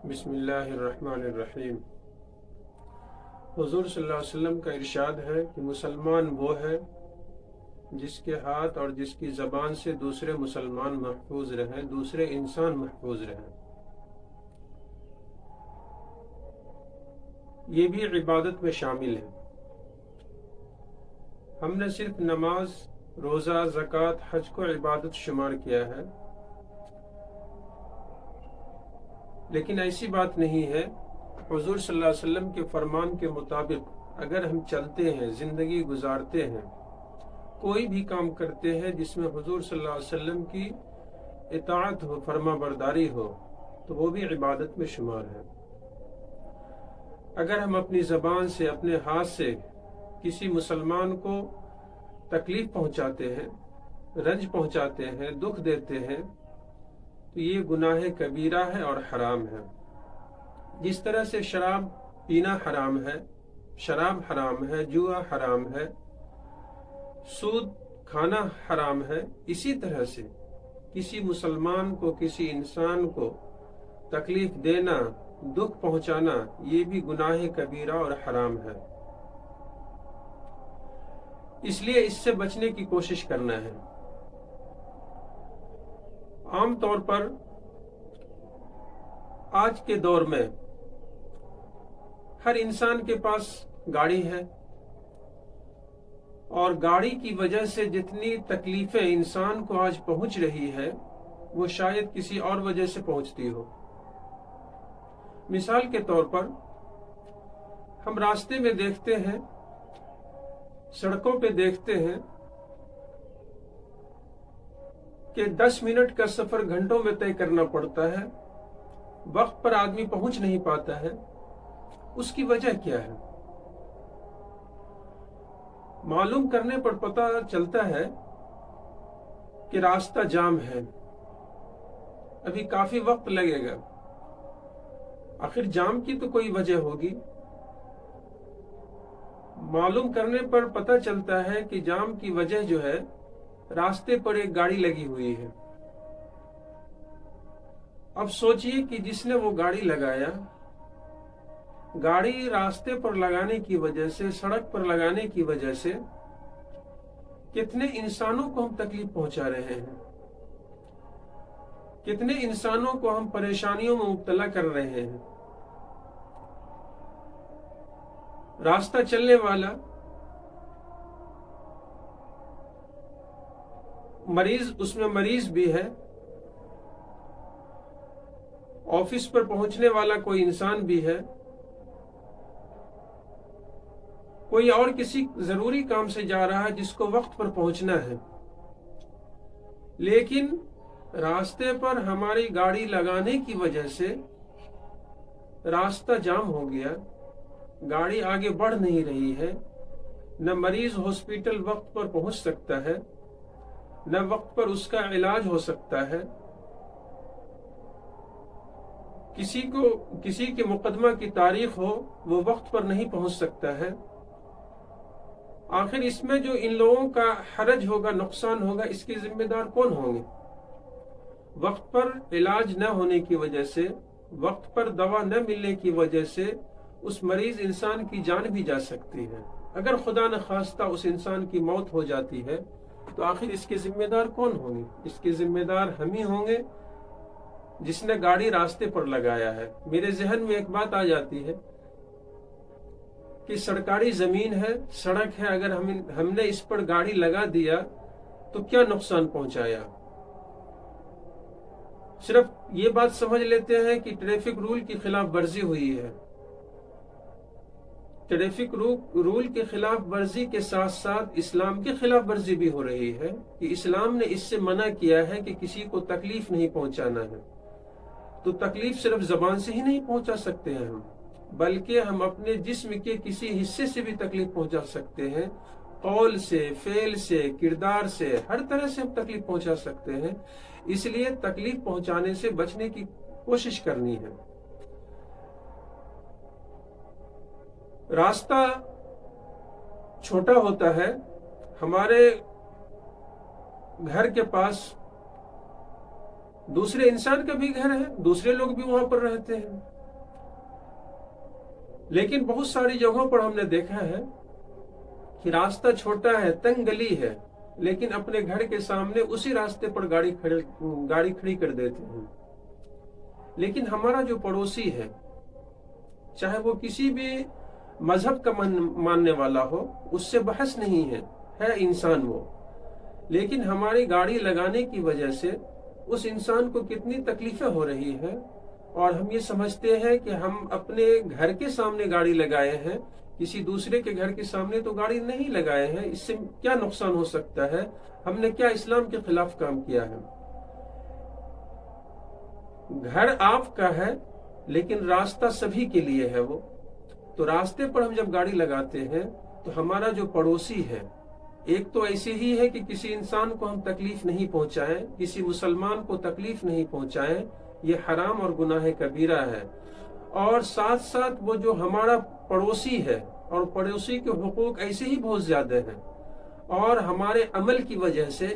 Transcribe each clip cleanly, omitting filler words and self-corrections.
بسم اللہ الرحمن الرحیم۔ حضور صلی اللہ علیہ وسلم کا ارشاد ہے کہ مسلمان وہ ہے جس کے ہاتھ اور جس کی زبان سے دوسرے مسلمان محفوظ رہیں، دوسرے انسان محفوظ رہیں۔ یہ بھی عبادت میں شامل ہے۔ ہم نے صرف نماز، روزہ، زکوٰۃ، حج کو عبادت شمار کیا ہے، لیکن ایسی بات نہیں ہے۔ حضور صلی اللہ علیہ وسلم کے فرمان کے مطابق اگر ہم چلتے ہیں، زندگی گزارتے ہیں، کوئی بھی کام کرتے ہیں جس میں حضور صلی اللہ علیہ وسلم کی اطاعت ہو، فرما برداری ہو، تو وہ بھی عبادت میں شمار ہے۔ اگر ہم اپنی زبان سے، اپنے ہاتھ سے کسی مسلمان کو تکلیف پہنچاتے ہیں، رنج پہنچاتے ہیں، دکھ دیتے ہیں، تو یہ گناہ کبیرہ ہے اور حرام ہے۔ جس طرح سے شراب پینا حرام ہے، شراب حرام ہے، جوا حرام ہے، سود کھانا حرام ہے، اسی طرح سے کسی مسلمان کو، کسی انسان کو تکلیف دینا، دکھ پہنچانا، یہ بھی گناہ کبیرہ اور حرام ہے۔ اس لیے اس سے بچنے کی کوشش کرنا ہے۔ عام طور پر آج کے دور میں ہر انسان کے پاس گاڑی ہے، اور گاڑی کی وجہ سے جتنی تکلیفیں انسان کو آج پہنچ رہی ہے وہ شاید کسی اور وجہ سے پہنچتی ہو۔ مثال کے طور پر ہم راستے میں دیکھتے ہیں، سڑکوں پہ دیکھتے ہیں کہ 10 منٹ کا سفر گھنٹوں میں طے کرنا پڑتا ہے، وقت پر آدمی پہنچ نہیں پاتا ہے۔ اس کی وجہ کیا ہے؟ معلوم کرنے پر پتہ چلتا ہے کہ راستہ جام ہے، ابھی کافی وقت لگے گا۔ آخر جام کی تو کوئی وجہ ہوگی۔ معلوم کرنے پر پتہ چلتا ہے کہ جام کی وجہ جو ہے، راستے پر ایک گاڑی لگی ہوئی ہے۔ اب سوچئے کہ جس نے وہ گاڑی لگایا، گاڑی راستے پر لگانے کی وجہ سے، سڑک پر لگانے کی وجہ سے کتنے انسانوں کو ہم تکلیف پہنچا رہے ہیں، کتنے انسانوں کو ہم پریشانیوں میں مبتلا کر رہے ہیں۔ راستہ چلنے والا مریض، اس میں مریض بھی ہے، آفس پر پہنچنے والا کوئی انسان بھی ہے، کوئی اور کسی ضروری کام سے جا رہا ہے جس کو وقت پر پہنچنا ہے، لیکن راستے پر ہماری گاڑی لگانے کی وجہ سے راستہ جام ہو گیا، گاڑی آگے بڑھ نہیں رہی ہے، نہ مریض ہاسپٹل وقت پر پہنچ سکتا ہے، نہ وقت پر اس کا علاج ہو سکتا ہے، کسی کے مقدمہ کی تاریخ ہو، وہ وقت پر نہیں پہنچ سکتا ہے۔ آخر اس میں جو ان لوگوں کا حرج ہوگا، نقصان ہوگا، اس کے ذمہ دار کون ہوں گے؟ وقت پر علاج نہ ہونے کی وجہ سے، وقت پر دوا نہ ملنے کی وجہ سے اس مریض انسان کی جان بھی جا سکتی ہے۔ اگر خدا نخواستہ اس انسان کی موت ہو جاتی ہے تو آخر اس کے ذمہ دار کون ہوں گے؟ اس کے ذمہ دار ہم ہی ہوں گے جس نے گاڑی راستے پر لگایا ہے۔ میرے ذہن میں ایک بات آ جاتی ہے کہ سرکاری زمین ہے، سڑک ہے، اگر ہم نے اس پر گاڑی لگا دیا تو کیا نقصان پہنچایا؟ صرف یہ بات سمجھ لیتے ہیں کہ ٹریفک رول کی خلاف ورزی ہوئی ہے۔ ٹریفک رول کے خلاف ورزی کے ساتھ ساتھ اسلام کے خلاف ورزی بھی ہو رہی ہے، کہ اسلام نے اس سے منع کیا ہے کہ کسی کو تکلیف نہیں پہنچانا ہے۔ تو تکلیف صرف زبان سے ہی نہیں پہنچا سکتے ہیں ہم، بلکہ ہم اپنے جسم کے کسی حصے سے بھی تکلیف پہنچا سکتے ہیں، قول سے، فعل سے، کردار سے، ہر طرح سے ہم تکلیف پہنچا سکتے ہیں۔ اس لیے تکلیف پہنچانے سے بچنے کی کوشش کرنی ہے۔ راستہ چھوٹا ہوتا ہے۔ ہمارے گھر کے پاس دوسرے انسان کا بھی گھر ہے، دوسرے لوگ بھی وہاں پر رہتے ہیں، لیکن بہت ساری جگہوں پر ہم نے دیکھا ہے کہ راستہ چھوٹا ہے، تنگ گلی ہے، لیکن اپنے گھر کے سامنے اسی راستے پر گاڑی کھڑی کر دیتے ہیں۔ لیکن ہمارا جو پڑوسی ہے، چاہے وہ کسی بھی مذہب کا ماننے والا ہو، اس سے بحث نہیں ہے انسان وہ، لیکن ہماری گاڑی لگانے کی وجہ سے اس انسان کو کتنی تکلیفیں ہو رہی ہیں، اور ہم یہ سمجھتے ہیں کہ ہم اپنے گھر کے سامنے گاڑی لگائے ہیں، کسی دوسرے کے گھر کے سامنے تو گاڑی نہیں لگائے ہیں، اس سے کیا نقصان ہو سکتا ہے؟ ہم نے کیا اسلام کے خلاف کام کیا ہے؟ گھر آپ کا ہے لیکن راستہ سبھی کے لیے ہے وہ، تو راستے پر ہم جب گاڑی لگاتے ہیں تو ہمارا جو پڑوسی ہے، ایک تو ایسے ہی ہے کہ کسی انسان کو ہم تکلیف نہیں پہنچائیں، کسی مسلمان کو تکلیف نہیں پہنچائیں، یہ حرام اور گناہ کبیرہ ہے، اور ساتھ ساتھ وہ جو ہمارا پڑوسی ہے، اور پڑوسی کے حقوق ایسے ہی بہت زیادہ ہیں، اور ہمارے عمل کی وجہ سے،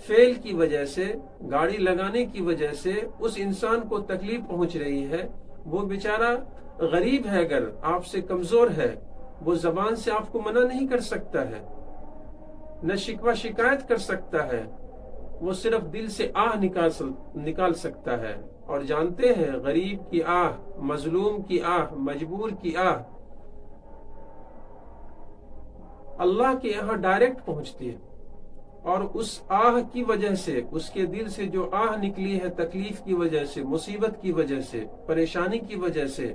فعل کی وجہ سے، گاڑی لگانے کی وجہ سے اس انسان کو تکلیف پہنچ رہی ہے۔ وہ بیچارہ غریب ہے، اگر آپ سے کمزور ہے، وہ زبان سے آپ کو منع نہیں کر سکتا ہے، نہ شکوہ شکایت کر سکتا ہے، وہ صرف دل سے آہ نکال سکتا ہے، اور جانتے ہیں غریب کی آہ، مظلوم کی آہ، مجبور کی آہ اللہ کے یہاں ڈائریکٹ پہنچتی ہے، اور اس آہ کی وجہ سے، اس کے دل سے جو آہ نکلی ہے تکلیف کی وجہ سے، مصیبت کی وجہ سے، پریشانی کی وجہ سے،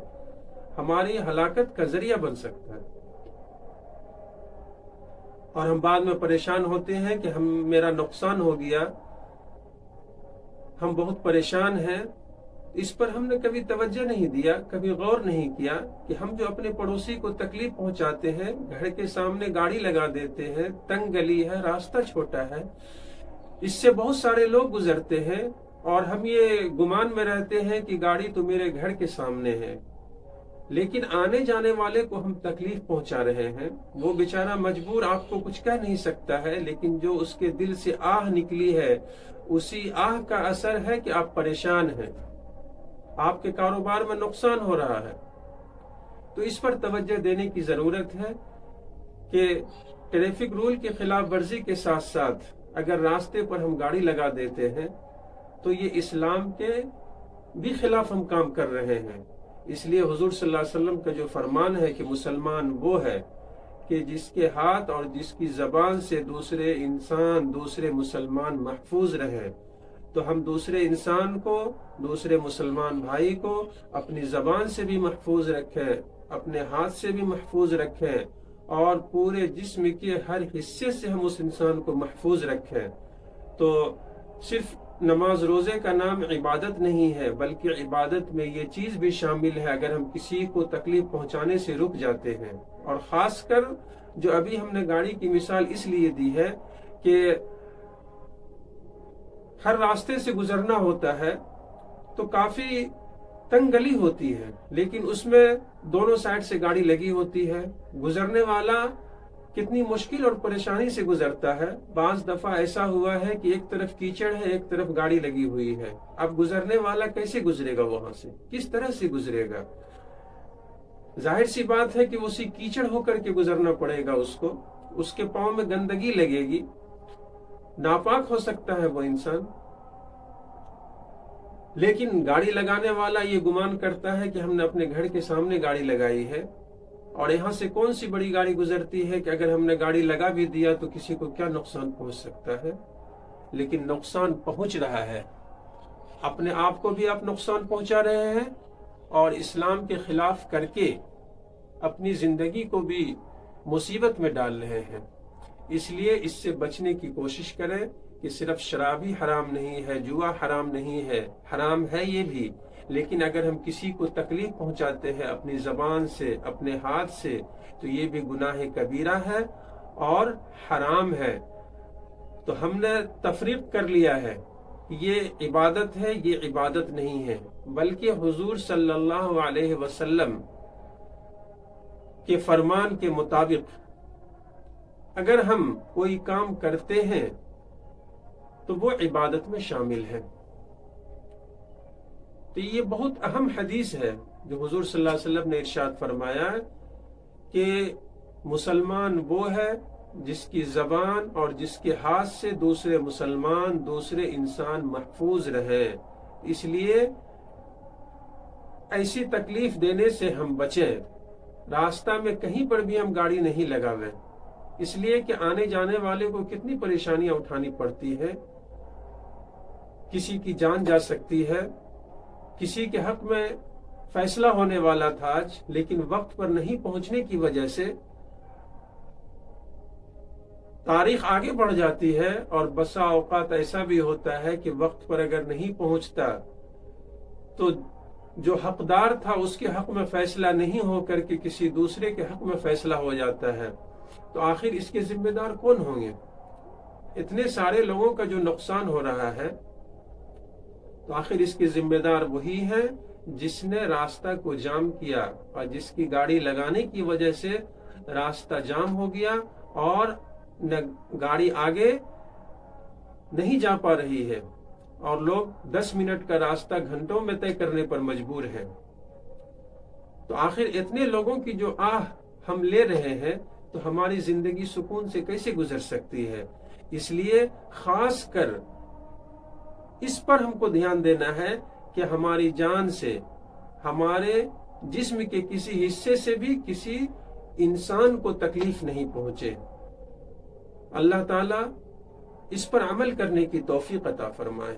ہماری ہلاکت کا ذریعہ بن سکتا ہے، اور ہم بعد میں پریشان ہوتے ہیں کہ میرا نقصان ہو گیا، ہم بہت پریشان ہیں۔ اس پر ہم نے کبھی توجہ نہیں دیا، کبھی غور نہیں کیا کہ ہم جو اپنے پڑوسی کو تکلیف پہنچاتے ہیں، گھر کے سامنے گاڑی لگا دیتے ہیں، تنگ گلی ہے، راستہ چھوٹا ہے، اس سے بہت سارے لوگ گزرتے ہیں، اور ہم یہ گمان میں رہتے ہیں کہ گاڑی تو میرے گھر کے سامنے ہے، لیکن آنے جانے والے کو ہم تکلیف پہنچا رہے ہیں۔ وہ بیچارہ مجبور، آپ کو کچھ کہہ نہیں سکتا ہے، لیکن جو اس کے دل سے آہ نکلی ہے، اسی آہ کا اثر ہے کہ آپ پریشان ہیں، آپ کے کاروبار میں نقصان ہو رہا ہے۔ تو اس پر توجہ دینے کی ضرورت ہے کہ ٹریفک رول کی خلاف ورزی کے ساتھ ساتھ اگر راستے پر ہم گاڑی لگا دیتے ہیں تو یہ اسلام کے بھی خلاف ہم کام کر رہے ہیں۔ اس لیے حضور صلی اللہ علیہ وسلم کا جو فرمان ہے کہ مسلمان وہ ہے کہ جس کے ہاتھ اور جس کی زبان سے دوسرے انسان، دوسرے مسلمان محفوظ رہے، تو ہم دوسرے انسان کو، دوسرے مسلمان بھائی کو اپنی زبان سے بھی محفوظ رکھیں، اپنے ہاتھ سے بھی محفوظ رکھیں، اور پورے جسم کے ہر حصے سے ہم اس انسان کو محفوظ رکھیں۔ تو صرف نماز روزے کا نام عبادت نہیں ہے، بلکہ عبادت میں یہ چیز بھی شامل ہے اگر ہم کسی کو تکلیف پہنچانے سے رک جاتے ہیں، اور خاص کر جو ابھی ہم نے گاڑی کی مثال اس لیے دی ہے کہ ہر راستے سے گزرنا ہوتا ہے تو کافی تنگ گلی ہوتی ہے، لیکن اس میں دونوں سائڈ سے گاڑی لگی ہوتی ہے، گزرنے والا کتنی مشکل اور پریشانی سے گزرتا ہے۔ بعض دفعہ ایسا ہوا ہے کہ ایک طرف کیچڑ ہے، ایک طرف گاڑی لگی ہوئی ہے، اب گزرنے والا کیسے گزرے گا؟ وہاں سے کس طرح سے گزرے گا؟ ظاہر سی بات ہے کہ اسی کیچڑ ہو کر کے گزرنا پڑے گا اس کو، اس کے پاؤں میں گندگی لگے گی، ناپاک ہو سکتا ہے وہ انسان۔ لیکن گاڑی لگانے والا یہ گمان کرتا ہے کہ ہم نے اپنے گھر کے سامنے گاڑی لگائی ہے، اور یہاں سے کون سی بڑی گاڑی گزرتی ہے کہ اگر ہم نے گاڑی لگا بھی دیا تو کسی کو کیا نقصان پہنچ سکتا ہے؟ لیکن نقصان پہنچ رہا ہے، اپنے آپ کو بھی آپ نقصان پہنچا رہے ہیں، اور اسلام کے خلاف کر کے اپنی زندگی کو بھی مصیبت میں ڈال رہے ہیں۔ اس لیے اس سے بچنے کی کوشش کریں کہ صرف شراب ہی حرام نہیں ہے، جوا حرام نہیں ہے، حرام ہے یہ بھی، لیکن اگر ہم کسی کو تکلیف پہنچاتے ہیں اپنی زبان سے، اپنے ہاتھ سے، تو یہ بھی گناہ کبیرہ ہے اور حرام ہے۔ تو ہم نے تفریق کر لیا ہے، یہ عبادت ہے، یہ عبادت نہیں ہے، بلکہ حضور صلی اللہ علیہ وسلم کے فرمان کے مطابق اگر ہم کوئی کام کرتے ہیں تو وہ عبادت میں شامل ہے۔ تو یہ بہت اہم حدیث ہے جو حضور صلی اللہ علیہ وسلم نے ارشاد فرمایا کہ مسلمان وہ ہے جس کی زبان اور جس کے ہاتھ سے دوسرے مسلمان دوسرے انسان محفوظ رہے. اس لیے ایسی تکلیف دینے سے ہم بچیں. راستہ میں کہیں پر بھی ہم گاڑی نہیں لگاویں، اس لیے کہ آنے جانے والے کو کتنی پریشانیاں اٹھانی پڑتی ہے. کسی کی جان جا سکتی ہے، کسی کے حق میں فیصلہ ہونے والا تھا آج، لیکن وقت پر نہیں پہنچنے کی وجہ سے تاریخ آگے بڑھ جاتی ہے. اور بسا اوقات ایسا بھی ہوتا ہے کہ وقت پر اگر نہیں پہنچتا تو جو حقدار تھا اس کے حق میں فیصلہ نہیں ہو کر کے کسی دوسرے کے حق میں فیصلہ ہو جاتا ہے. تو آخر اس کے ذمہ دار کون ہوں گے؟ اتنے سارے لوگوں کا جو نقصان ہو رہا ہے، تو آخر اس کے ذمہ دار وہی ہے جس نے راستہ کو جام کیا اور جس کی گاڑی لگانے کی وجہ سے راستہ جام ہو گیا اور نہ گاڑی آگے نہیں جا پا رہی ہے اور لوگ 10 منٹ کا راستہ گھنٹوں میں طے کرنے پر مجبور ہیں. تو آخر اتنے لوگوں کی جو آہ ہم لے رہے ہیں تو ہماری زندگی سکون سے کیسے گزر سکتی ہے؟ اس لیے خاص کر اس پر ہم کو دھیان دینا ہے کہ ہماری جان سے، ہمارے جسم کے کسی حصے سے بھی کسی انسان کو تکلیف نہیں پہنچے. اللہ تعالیٰ اس پر عمل کرنے کی توفیق عطا فرمائے.